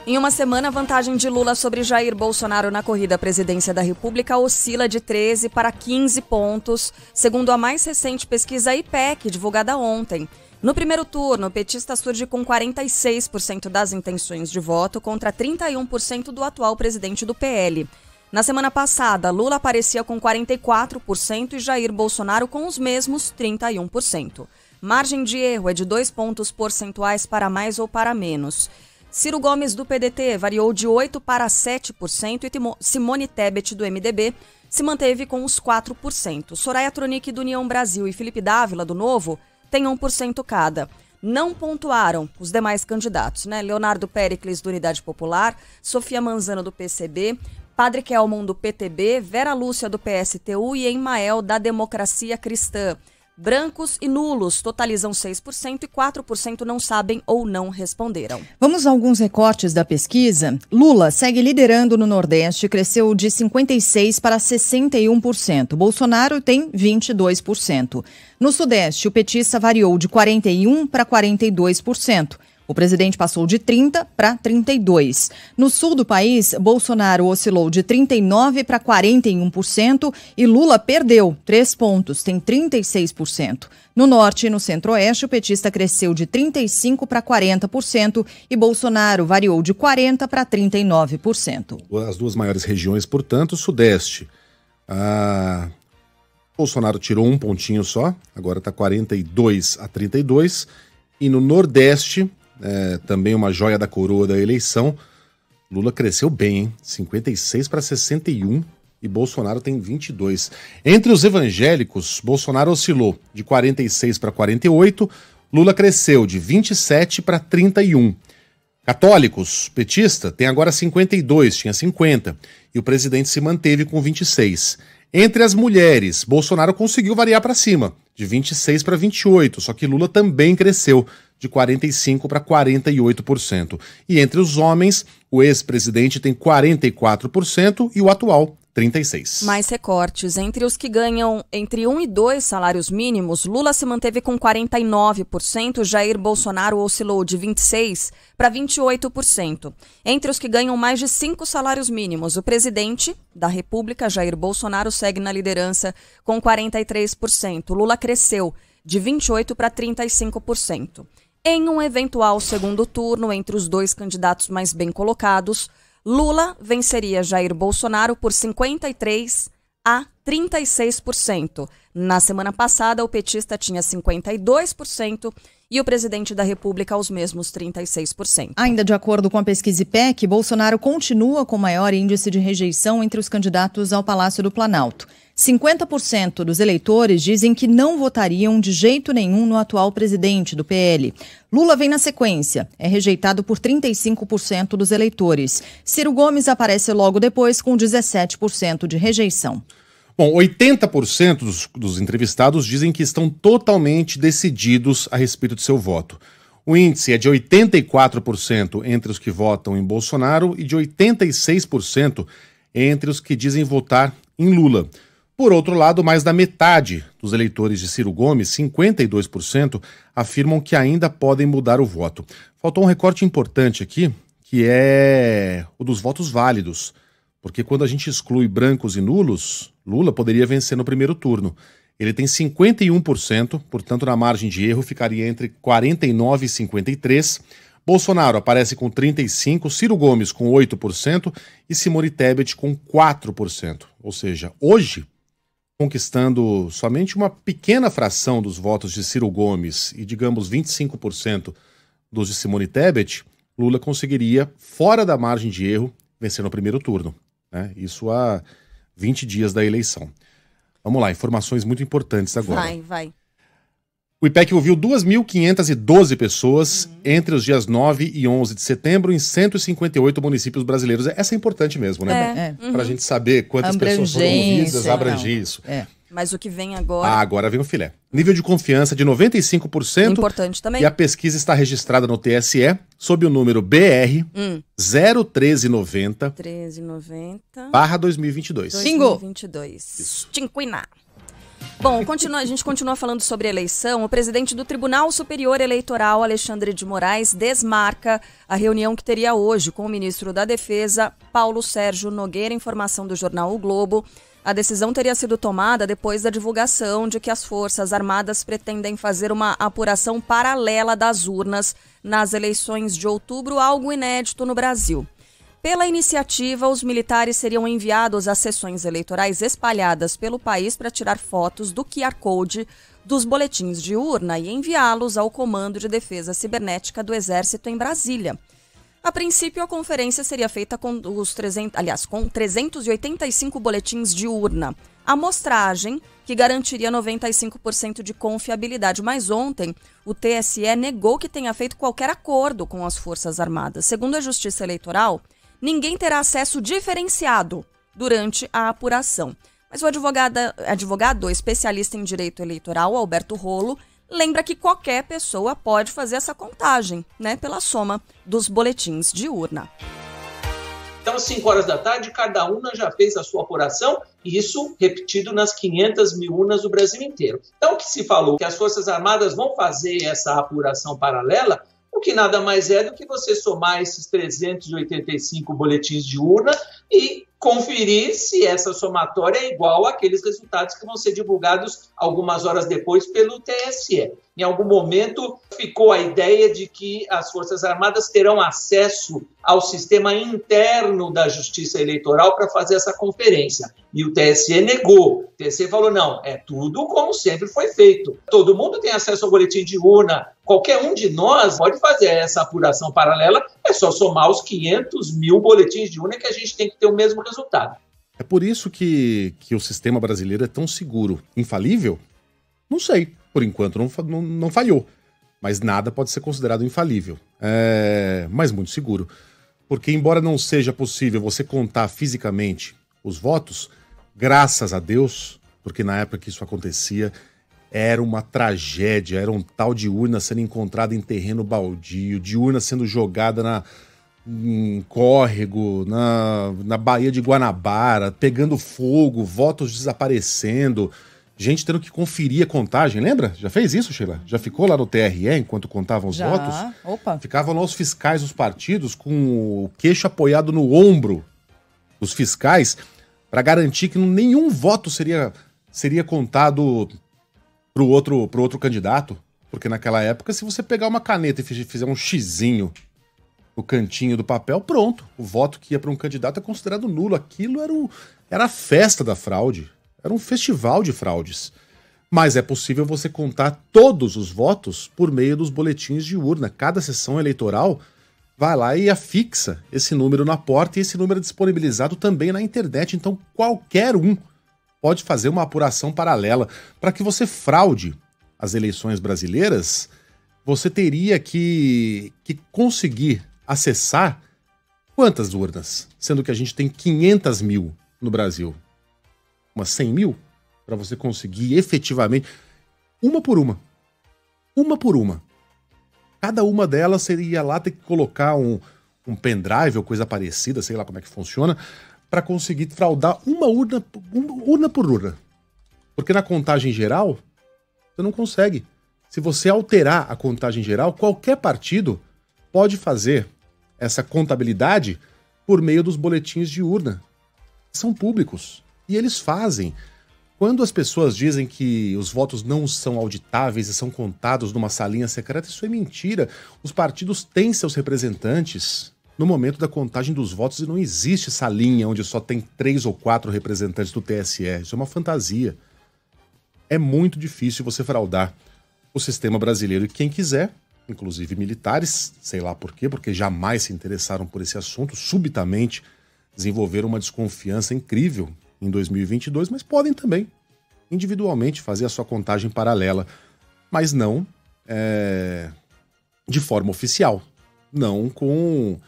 Speaker 1: Em uma semana, a vantagem de Lula sobre Jair Bolsonaro na corrida à presidência da República oscila de 13 para 15 pontos, segundo a mais recente pesquisa IPEC, divulgada ontem. No primeiro turno, o petista surge com 46% das intenções de voto contra 31% do atual presidente do PL. Na semana passada, Lula aparecia com 44% e Jair Bolsonaro com os mesmos 31%. Margem de erro é de 2 pontos percentuais para mais ou para menos. Ciro Gomes, do PDT, variou de 8% para 7% e Simone Tebet, do MDB, se manteve com os 4%. Soraya Tronic, do União Brasil, e Felipe Dávila, do Novo, têm 1% cada. Não pontuaram os demais candidatos, né? Leonardo Péricles, do Unidade Popular, Sofia Manzano, do PCB, Padre Kelmon, do PTB, Vera Lúcia, do PSTU e Emael, da Democracia Cristã. Brancos e nulos totalizam 6% e 4% não sabem ou não responderam.
Speaker 3: Vamos a alguns recortes da pesquisa. Lula segue liderando no Nordeste, cresceu de 56% para 61%. Bolsonaro tem 22%. No Sudeste, o petista variou de 41% para 42%. O presidente passou de 30% para 32%. No sul do país, Bolsonaro oscilou de 39% para 41% e Lula perdeu 3 pontos, tem 36%. No norte e no centro-oeste, o petista cresceu de 35% para 40% e Bolsonaro variou de 40% para 39%.
Speaker 2: As duas maiores regiões, portanto, sudeste. Bolsonaro tirou um pontinho só, agora está 42% a 32%. E no nordeste... também uma joia da coroa da eleição, Lula cresceu bem, hein? 56% para 61% e Bolsonaro tem 22%. Entre os evangélicos, Bolsonaro oscilou de 46% para 48%, Lula cresceu de 27% para 31%. Católicos, petista, tem agora 52%, tinha 50%, e o presidente se manteve com 26%. Entre as mulheres, Bolsonaro conseguiu variar para cima, de 26% para 28%, só que Lula também cresceu, de 45% para 48%. E entre os homens, o ex-presidente tem 44% e o atual, 36%.
Speaker 1: Mais recortes. Entre os que ganham entre 1 e 2 salários mínimos, Lula se manteve com 49%, Jair Bolsonaro oscilou de 26% para 28%. Entre os que ganham mais de 5 salários mínimos, o presidente da República, Jair Bolsonaro, segue na liderança com 43%. Lula cresceu de 28% para 35%. Em um eventual segundo turno entre os dois candidatos mais bem colocados, Lula venceria Jair Bolsonaro por 53% a 36%. Na semana passada, o petista tinha 52% e o presidente da República os mesmos 36%.
Speaker 3: Ainda de acordo com a pesquisa IPEC, Bolsonaro continua com maior índice de rejeição entre os candidatos ao Palácio do Planalto. 50% dos eleitores dizem que não votariam de jeito nenhum no atual presidente do PL. Lula vem na sequência, é rejeitado por 35% dos eleitores. Ciro Gomes aparece logo depois com 17% de rejeição.
Speaker 2: Bom, 80% dos entrevistados dizem que estão totalmente decididos a respeito de seu voto. O índice é de 84% entre os que votam em Bolsonaro e de 86% entre os que dizem votar em Lula. Por outro lado, mais da metade dos eleitores de Ciro Gomes, 52%, afirmam que ainda podem mudar o voto. Faltou um recorte importante aqui, que é o dos votos válidos. Porque quando a gente exclui brancos e nulos, Lula poderia vencer no primeiro turno. Ele tem 51%, portanto, na margem de erro ficaria entre 49% e 53%. Bolsonaro aparece com 35%, Ciro Gomes com 8% e Simone Tebet com 4%. Ou seja, hoje, conquistando somente uma pequena fração dos votos de Ciro Gomes e, digamos, 25% dos de Simone Tebet, Lula conseguiria, fora da margem de erro, vencer no primeiro turno. Né? Isso há 20 dias da eleição. Vamos lá, informações muito importantes agora.
Speaker 1: Vai.
Speaker 2: O IPEC ouviu 2.512 pessoas entre os dias 9 e 11 de setembro em 158 municípios brasileiros. Essa é importante mesmo, né? Para a gente saber quantas pessoas foram ouvidas, abranger isso.
Speaker 1: Mas o que vem agora...
Speaker 2: Agora vem o filé. Nível de confiança de 95%.
Speaker 1: Importante também.
Speaker 2: E a pesquisa está registrada no TSE sob o número BR 01390 /2022.
Speaker 1: 2022. Cinquina. Bom, a gente continua falando sobre eleição. O presidente do Tribunal Superior Eleitoral, Alexandre de Moraes, desmarca a reunião que teria hoje com o ministro da Defesa, Paulo Sérgio Nogueira. Informação do jornal O Globo. A decisão teria sido tomada depois da divulgação de que as Forças Armadas pretendem fazer uma apuração paralela das urnas nas eleições de outubro, algo inédito no Brasil. Pela iniciativa, os militares seriam enviados às sessões eleitorais espalhadas pelo país para tirar fotos do QR Code dos boletins de urna e enviá-los ao Comando de Defesa Cibernética do Exército em Brasília. A princípio, a conferência seria feita com com 385 boletins de urna. A amostragem, que garantiria 95% de confiabilidade, mas ontem o TSE negou que tenha feito qualquer acordo com as Forças Armadas. Segundo a Justiça Eleitoral, ninguém terá acesso diferenciado durante a apuração. Mas o advogado especialista em direito eleitoral, Alberto Rolo, lembra que qualquer pessoa pode fazer essa contagem, né, pela soma dos boletins de urna.
Speaker 19: Então, às 5 horas da tarde, cada urna já fez a sua apuração, e isso repetido nas 500 mil urnas do Brasil inteiro. Então, o que se falou que as Forças Armadas vão fazer essa apuração paralela, o que nada mais é do que você somar esses 385 boletins de urna e conferir se essa somatória é igual àqueles resultados que vão ser divulgados algumas horas depois pelo TSE. Em algum momento ficou a ideia de que as Forças Armadas terão acesso ao sistema interno da Justiça Eleitoral para fazer essa conferência. E o TSE negou. O TSE falou, não, é tudo como sempre foi feito. Todo mundo tem acesso ao boletim de urna. Qualquer um de nós pode fazer essa apuração paralela, é só somar os 500 mil boletins de urna que a gente tem que ter o mesmo resultado.
Speaker 2: É por isso que o sistema brasileiro é tão seguro. Infalível? Não sei. Por enquanto não falhou. Mas nada pode ser considerado infalível. Mas muito seguro. Porque embora não seja possível você contar fisicamente os votos, graças a Deus, porque na época que isso acontecia, era uma tragédia, era um tal de urna sendo encontrada em terreno baldio, de urna sendo jogada em córrego, na Baía de Guanabara, pegando fogo, votos desaparecendo, gente tendo que conferir a contagem, lembra? Já fez isso, Sheila? Já ficou lá no TRE enquanto contavam os votos?
Speaker 3: Opa.
Speaker 2: Ficavam lá os fiscais dos partidos com o queixo apoiado no ombro dos fiscais para garantir que nenhum voto seria contado pro outro candidato, porque naquela época, se você pegar uma caneta e fizer um xizinho no cantinho do papel, pronto, o voto que ia para um candidato é considerado nulo. Aquilo era a festa da fraude, era um festival de fraudes. Mas é possível você contar todos os votos por meio dos boletins de urna. Cada sessão eleitoral vai lá e afixa esse número na porta, e esse número é disponibilizado também na internet. Então qualquer um pode fazer uma apuração paralela. Para que você fraude as eleições brasileiras, você teria que conseguir acessar quantas urnas? Sendo que a gente tem 500 mil no Brasil. Umas 100 mil? Para você conseguir efetivamente, uma por uma. Uma por uma. Cada uma delas seria lá ter que colocar um pendrive ou coisa parecida, sei lá como é que funciona, para conseguir fraudar uma urna por urna. Porque na contagem geral, você não consegue. Se você alterar a contagem geral, qualquer partido pode fazer essa contabilidade por meio dos boletins de urna. São públicos. E eles fazem. Quando as pessoas dizem que os votos não são auditáveis e são contados numa salinha secreta, isso é mentira. Os partidos têm seus representantes no momento da contagem dos votos e não existe salinha onde só tem 3 ou 4 representantes do TSE. Isso é uma fantasia. É muito difícil você fraudar o sistema brasileiro. E quem quiser, inclusive militares, sei lá por quê, porque jamais se interessaram por esse assunto, subitamente desenvolveram uma desconfiança incrível em 2022, mas podem também, individualmente, fazer a sua contagem paralela, mas não de forma oficial, não com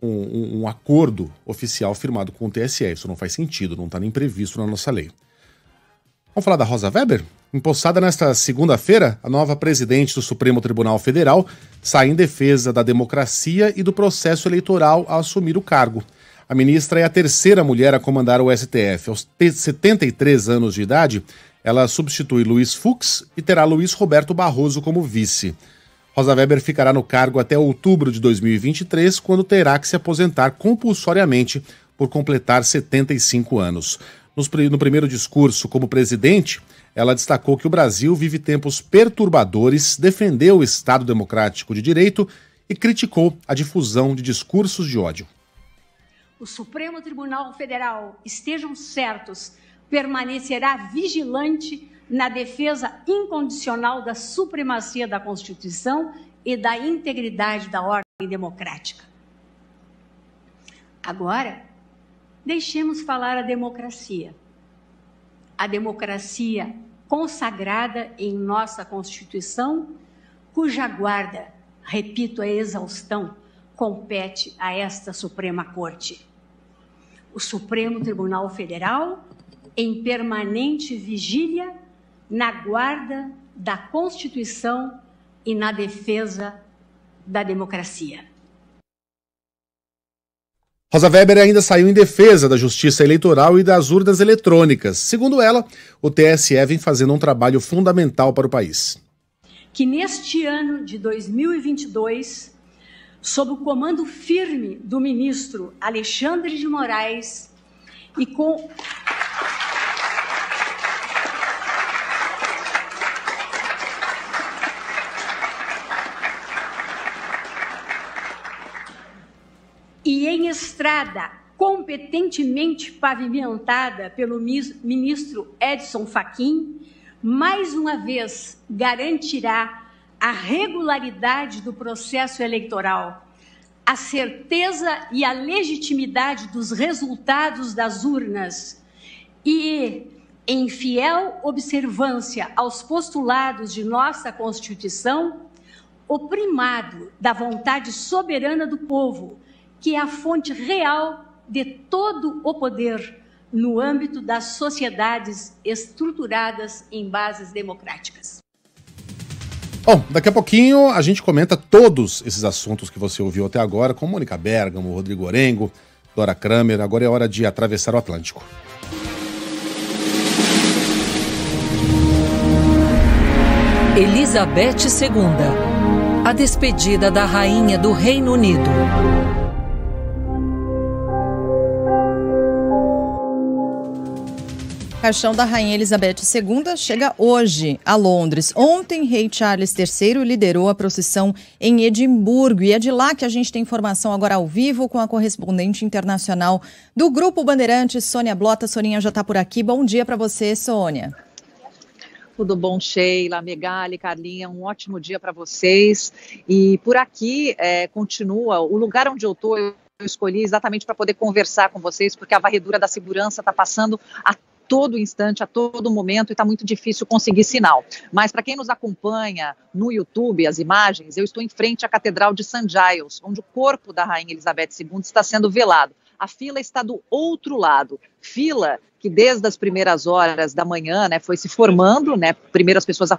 Speaker 2: um acordo oficial firmado com o TSE. Isso não faz sentido, não está nem previsto na nossa lei. Vamos falar da Rosa Weber? Empossada nesta segunda-feira, a nova presidente do Supremo Tribunal Federal sai em defesa da democracia e do processo eleitoral ao assumir o cargo. A ministra é a terceira mulher a comandar o STF. Aos 73 anos de idade, ela substitui Luiz Fux e terá Luiz Roberto Barroso como vice. Rosa Weber ficará no cargo até outubro de 2023, quando terá que se aposentar compulsoriamente por completar 75 anos. No primeiro discurso como presidente, ela destacou que o Brasil vive tempos perturbadores, defendeu o Estado Democrático de Direito e criticou a difusão de discursos de ódio.
Speaker 9: O Supremo Tribunal Federal, estejam certos, permanecerá vigilante na defesa incondicional da supremacia da Constituição e da integridade da ordem democrática. Agora, deixemos falar a democracia. A democracia consagrada em nossa Constituição, cuja guarda, repito a exaustão, compete a esta Suprema Corte. O Supremo Tribunal Federal, em permanente vigília, na guarda da Constituição e na defesa da democracia.
Speaker 2: Rosa Weber ainda saiu em defesa da justiça eleitoral e das urnas eletrônicas. Segundo ela, o TSE vem fazendo um trabalho fundamental para o país.
Speaker 9: Que neste ano de 2022, sob o comando firme do ministro Alexandre de Moraes e com... e em estrada competentemente pavimentada pelo ministro Edson Fachin, mais uma vez garantirá a regularidade do processo eleitoral, a certeza e a legitimidade dos resultados das urnas e, em fiel observância aos postulados de nossa Constituição, o primado da vontade soberana do povo, que é a fonte real de todo o poder no âmbito das sociedades estruturadas em bases democráticas.
Speaker 2: Bom, daqui a pouquinho a gente comenta todos esses assuntos que você ouviu até agora com Mônica Bergamo, Rodrigo Orengo, Dora Kramer. Agora é hora de atravessar o Atlântico.
Speaker 10: Elizabeth II, a despedida da rainha do Reino Unido.
Speaker 3: O caixão da Rainha Elizabeth II chega hoje a Londres. Ontem, rei Charles III liderou a procissão em Edimburgo. E é de lá que a gente tem informação agora ao vivo com a correspondente internacional do Grupo Bandeirantes, Sônia Blota. Soninha já está por aqui. Bom dia para você, Sônia.
Speaker 20: Tudo bom, Sheila, Megali, Carlinha, um ótimo dia para vocês. E por aqui continua, o lugar onde eu estou, eu escolhi exatamente para poder conversar com vocês, porque a varredura da segurança está passando a todo instante, a todo momento, e está muito difícil conseguir sinal. Mas para quem nos acompanha no YouTube, as imagens, eu estou em frente à Catedral de St. Giles, onde o corpo da Rainha Elizabeth II está sendo velado. A fila está do outro lado, fila que desde as primeiras horas da manhã, foi se formando, primeiro as pessoas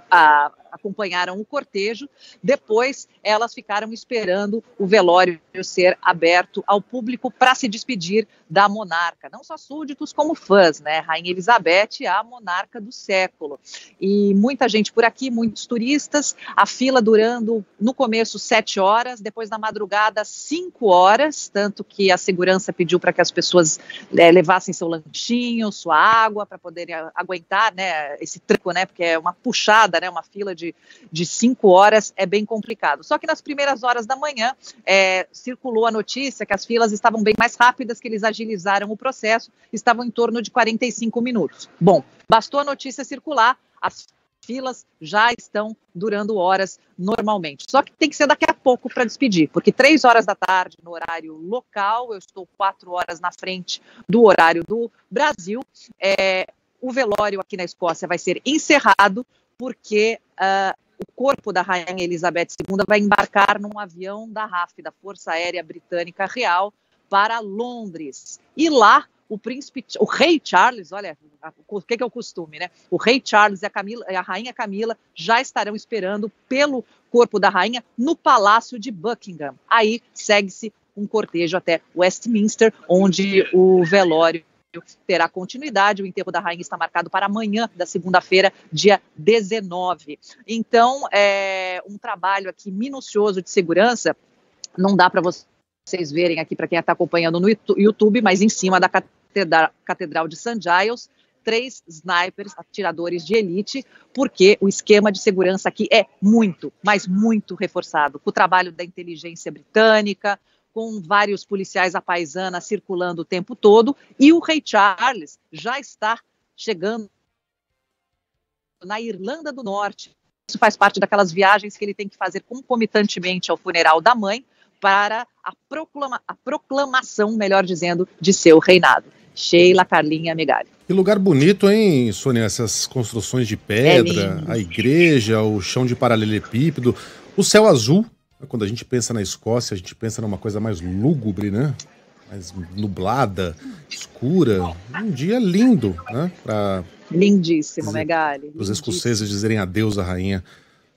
Speaker 20: acompanharam o cortejo, depois elas ficaram esperando o velório ser aberto ao público para se despedir da monarca, não só súditos como fãs, Rainha Elizabeth, a monarca do século. E muita gente por aqui, muitos turistas, a fila durando no começo 7 horas, depois na madrugada 5 horas, tanto que a segurança pediu para que as pessoas levassem seu lanchinho, sua água, para poderem aguentar, esse tranco, porque é uma puxada, uma fila de 5 horas, é bem complicado. Só que nas primeiras horas da manhã, circulou a notícia que as filas estavam bem mais rápidas, que eles agilizaram o processo, estavam em torno de 45 minutos. Bom, bastou a notícia circular, as filas já estão durando horas normalmente. Só que tem que ser daqui a pouco para despedir, porque 3 horas da tarde no horário local, eu estou 4 horas na frente do horário do Brasil, o velório aqui na Escócia vai ser encerrado, porque o corpo da Rainha Elizabeth II vai embarcar num avião da RAF, da Força Aérea Britânica Real, para Londres. E lá o rei Charles, olha, o que é o costume, né? O rei Charles e a rainha Camila já estarão esperando pelo corpo da rainha no Palácio de Buckingham. Aí segue-se um cortejo até Westminster, onde o velório terá continuidade. O enterro da rainha está marcado para amanhã da segunda-feira, dia 19. Então, é um trabalho aqui minucioso de segurança. Não dá para vocês verem aqui, para quem está acompanhando no YouTube, mas em cima da Catedral de St. Giles, 3 snipers, atiradores de elite, porque o esquema de segurança aqui é muito, mas muito reforçado, com o trabalho da inteligência britânica, com vários policiais à paisana circulando o tempo todo, e o rei Charles já está chegando na Irlanda do Norte. Isso faz parte daquelas viagens que ele tem que fazer concomitantemente ao funeral da mãe, para a proclamação, melhor dizendo, de seu reinado. Sheila, Carlinha, Megali.
Speaker 2: Que lugar bonito, hein, Sônia? Essas construções de pedra, a igreja, o chão de paralelepípedo, o céu azul. Quando a gente pensa na Escócia, a gente pensa numa coisa mais lúgubre, né? Mais nublada, escura. Um dia lindo, né?
Speaker 20: Lindíssimo, Megali.
Speaker 2: Os escoceses dizerem adeus à rainha.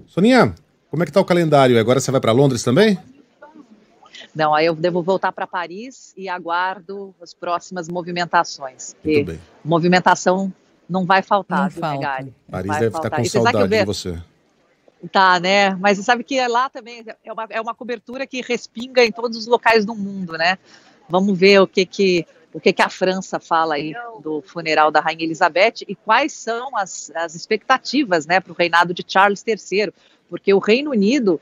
Speaker 2: Soninha, como é que tá o calendário? Agora você vai para Londres também?
Speaker 20: Não, aí eu devo voltar para Paris e aguardo as próximas movimentações. Muito bem. Movimentação não vai faltar, viu, Megali?
Speaker 2: Paris deve estar com saudade de você.
Speaker 20: Tá, né? Mas você sabe que lá também é uma cobertura que respinga em todos os locais do mundo, né? Vamos ver o que a França fala aí do funeral da Rainha Elizabeth e quais são as expectativas, né, para o reinado de Charles III, porque o Reino Unido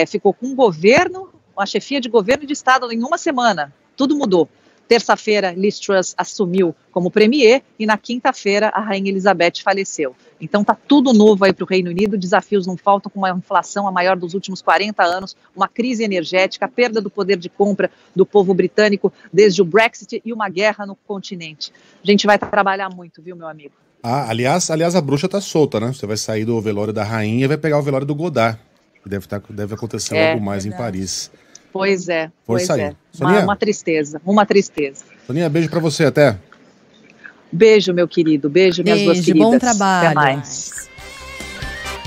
Speaker 20: ficou com um governo, uma chefia de governo e de Estado em uma semana. Tudo mudou. Terça-feira, Liz Truss assumiu como premier e na quinta-feira a Rainha Elizabeth faleceu. Então tá tudo novo aí para o Reino Unido, desafios não faltam, com uma inflação a maior dos últimos 40 anos, uma crise energética, a perda do poder de compra do povo britânico desde o Brexit e uma guerra no continente. A gente vai trabalhar muito, viu, meu amigo?
Speaker 2: Ah, aliás, a bruxa tá solta, né? Você vai sair do velório da rainha e vai pegar o velório do Godard, que deve acontecer algo mais em Paris.
Speaker 20: Pois é,
Speaker 2: Soninha,
Speaker 20: uma tristeza, uma tristeza.
Speaker 2: Soninha, beijo pra você, até.
Speaker 20: Beijo, meu querido, beijo, minhas duas queridas.
Speaker 3: Bom trabalho.
Speaker 20: Até mais.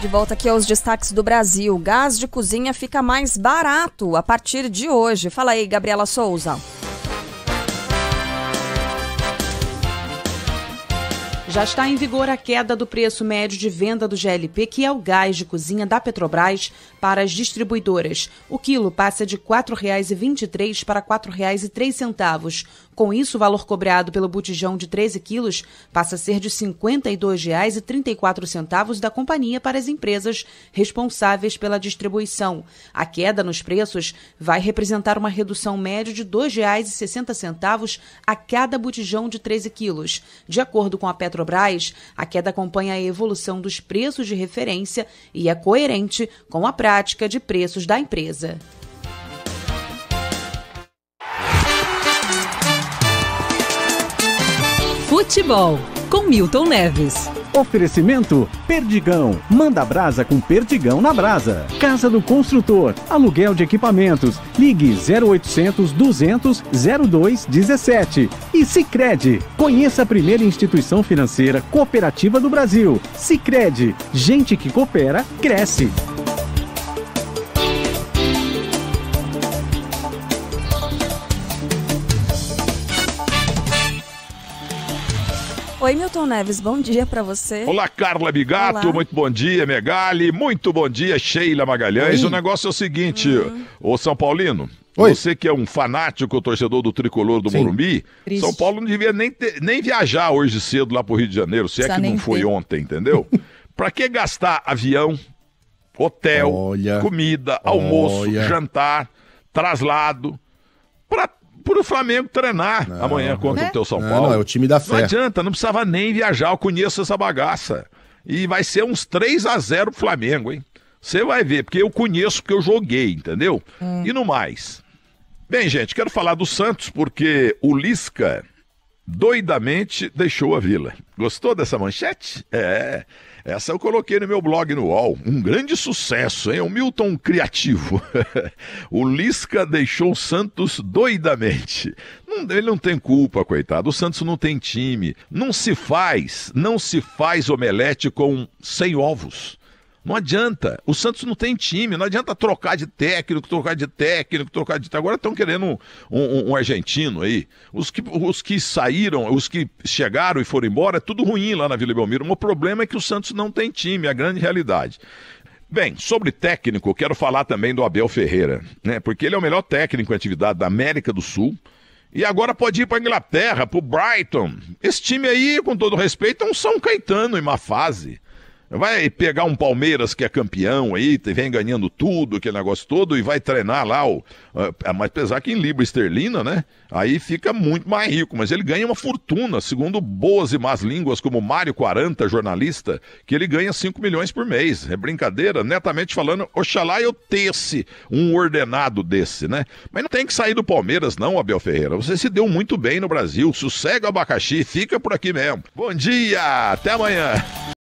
Speaker 1: De volta aqui aos destaques do Brasil. Gás de cozinha fica mais barato a partir de hoje. Fala aí, Gabriela Souza.
Speaker 13: Já está em vigor a queda do preço médio de venda do GLP, que é o gás de cozinha da Petrobras, para as distribuidoras. O quilo passa de R$ 4,23 para R$ 4,03. Com isso, o valor cobrado pelo botijão de 13 quilos passa a ser de R$ 52,34 da companhia para as empresas responsáveis pela distribuição. A queda nos preços vai representar uma redução média de R$ 2,60 a cada botijão de 13 quilos. De acordo com a Petrobras, a queda acompanha a evolução dos preços de referência e é coerente com a prática de preços da empresa.
Speaker 10: Futebol, com Milton Neves.
Speaker 21: Oferecimento Perdigão. Manda brasa com Perdigão na brasa. Casa do Construtor. Aluguel de equipamentos. Ligue 0800 200 0217. E Sicredi. Conheça a primeira instituição financeira cooperativa do Brasil. Sicredi. Gente que coopera, cresce.
Speaker 1: Oi, Milton Neves, bom dia para você.
Speaker 22: Olá, Carla Bigato, olá. Muito bom dia, Megali, muito bom dia, Sheila Magalhães. Oi. O negócio é o seguinte, ô São Paulino, oi. Você que é um fanático torcedor do Tricolor do Morumbi, triste. São Paulo não devia nem viajar hoje cedo lá pro Rio de Janeiro, se é que não foi ontem, entendeu? Pra que gastar avião, hotel, comida, almoço, jantar, traslado, pro Flamengo treinar amanhã contra o teu São Paulo.
Speaker 2: Não, é o time da fé.
Speaker 22: Não adianta, não precisava nem viajar, eu conheço essa bagaça. E vai ser uns 3-0 pro Flamengo, hein? Você vai ver, porque eu conheço, porque eu joguei, entendeu? E no mais. Bem, gente, quero falar do Santos, porque o Lisca doidamente deixou a Vila. Gostou dessa manchete? Essa eu coloquei no meu blog no UOL. Um grande sucesso, hein? O Milton criativo. O Lisca deixou o Santos doidamente. Ele não tem culpa, coitado. O Santos não tem time. Não se faz omelete com 100 ovos. Não adianta. O Santos não tem time. Não adianta trocar de técnico. Agora estão querendo um argentino aí. Os que saíram, os que chegaram e foram embora, é tudo ruim lá na Vila Belmiro. O problema é que o Santos não tem time, é a grande realidade. Bem, sobre técnico, quero falar também do Abel Ferreira, né? Porque ele é o melhor técnico em atividade da América do Sul. E agora pode ir para a Inglaterra, para o Brighton. Esse time aí, com todo respeito, é um São Caetano em má fase. Vai pegar um Palmeiras que é campeão aí, vem ganhando tudo, aquele negócio todo, e vai treinar lá, mas apesar que em libra esterlina, né? Aí fica muito mais rico, mas ele ganha uma fortuna, segundo boas e más línguas como Mário 40, jornalista, que ele ganha 5 milhões por mês. É brincadeira, netamente falando, oxalá eu tesse um ordenado desse, né? Mas não tem que sair do Palmeiras não, Abel Ferreira. Você se deu muito bem no Brasil, sossega o abacaxi, fica por aqui mesmo. Bom dia, até amanhã.